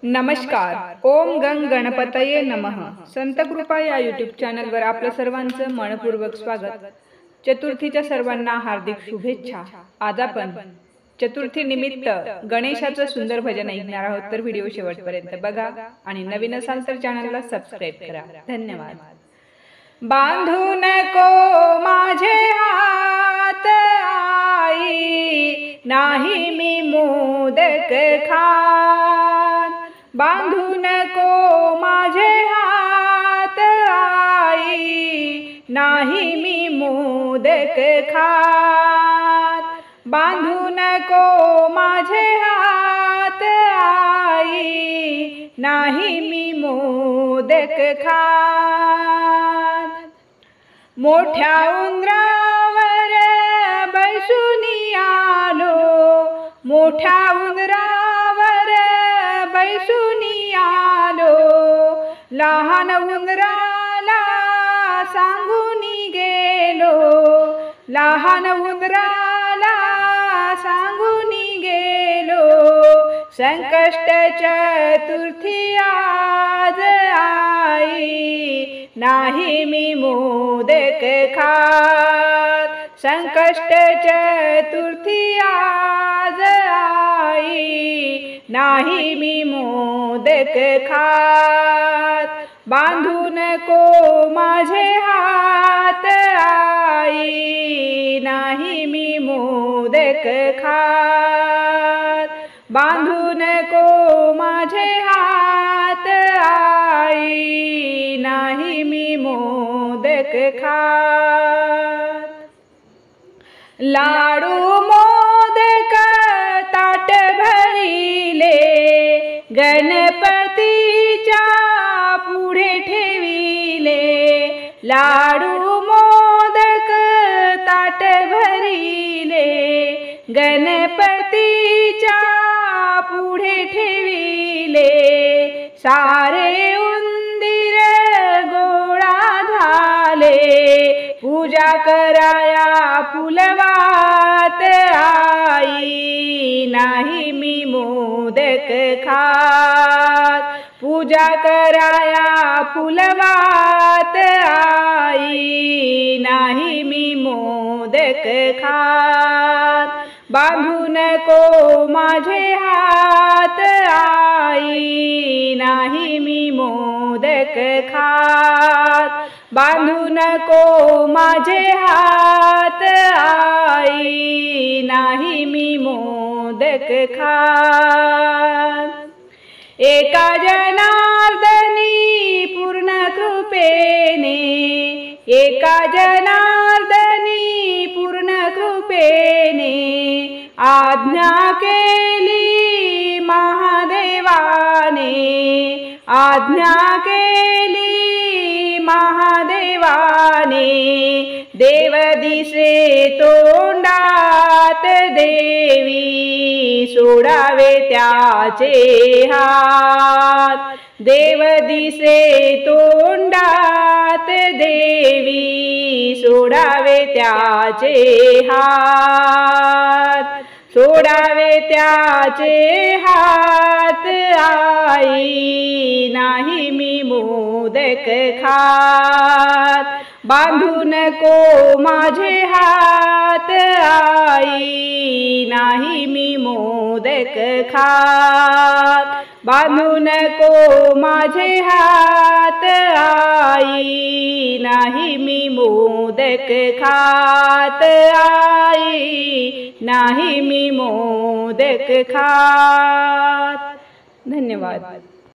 नमस्कार. ओम गंग गणपतये नमः. संत कृपा या यूट्यूब चॅनलवर आपलं सर्वांचं मनपूर्वक स्वागत. चतुर्थीच्या सर्वांना हार्दिक शुभेच्छा. आज आपण चतुर्थी निमित्त गणेशाचं सुंदर भजन ऐकणार आहोत, तर व्हिडिओ शेवटपर्यंत बघा आणि नवीन असाल तर चॅनलला सबस्क्राइब करा. धन्यवाद. बांधू नको माझे हात आई, नाही मी मोदक खात. बांधू नको माझे हात आई, नाही मी मोदक खात. बांधू नको माझे हात आई, नाही मी मोदक खात. मोठ्या उंदरावर बैसूनी आलो, मोठ्या उंदरावर बैसूनी आलो. लहान उंदराला सांगून गेलो, लहान उंदराला सांगून गेलो. संकष्ट चतुर्थी आज आई, नाही मी मोदक खात. संकष्ट चतुर्थी आज आई, नाही मी मोदक खात. बांधू नको माझे हात आई, नाही मी मोदक खात. बांधू नको माझे हात आई, नाही मी मोदक खात. लाडू मोदक ताट भरिले, गणपतीच्या पुढे ठेविले. लाडू मोदक ताट भरिले, गणपतीच्या पुढे ठेविले. सारे उंदीर गोळा झाले, पूजा कराया फुलवात आई, नाही मी मोदक खात. पूजा कराया फुलवात आई, नाही मी मोदक खात. बांधू नको माझे हात आई, नाही मी मोदक खात. बांधू नको माझे हात आई, नाही मी मोदक खात. एका जनार्दनी पूर्ण कृपेने, एका जनार्दनी पूर्ण कृपेने. आज्ञा केली महादेवाने, आज्ञा केली महादेवाने. देव दिसे तोंडात देवी, सोडावे त्याचे हात. देव दिसे तोंडात देवी, सोडावे त्याचे हात. सोडावे त्याचे हात आई, नाही मी मोदक खात. बांधू नको माझे हात आई, नाही मी मोदक खात. बांधू नको माझे हात आई, नाही मी मोदक खात आई, नाही मी मोदक खात. धन्यवाद.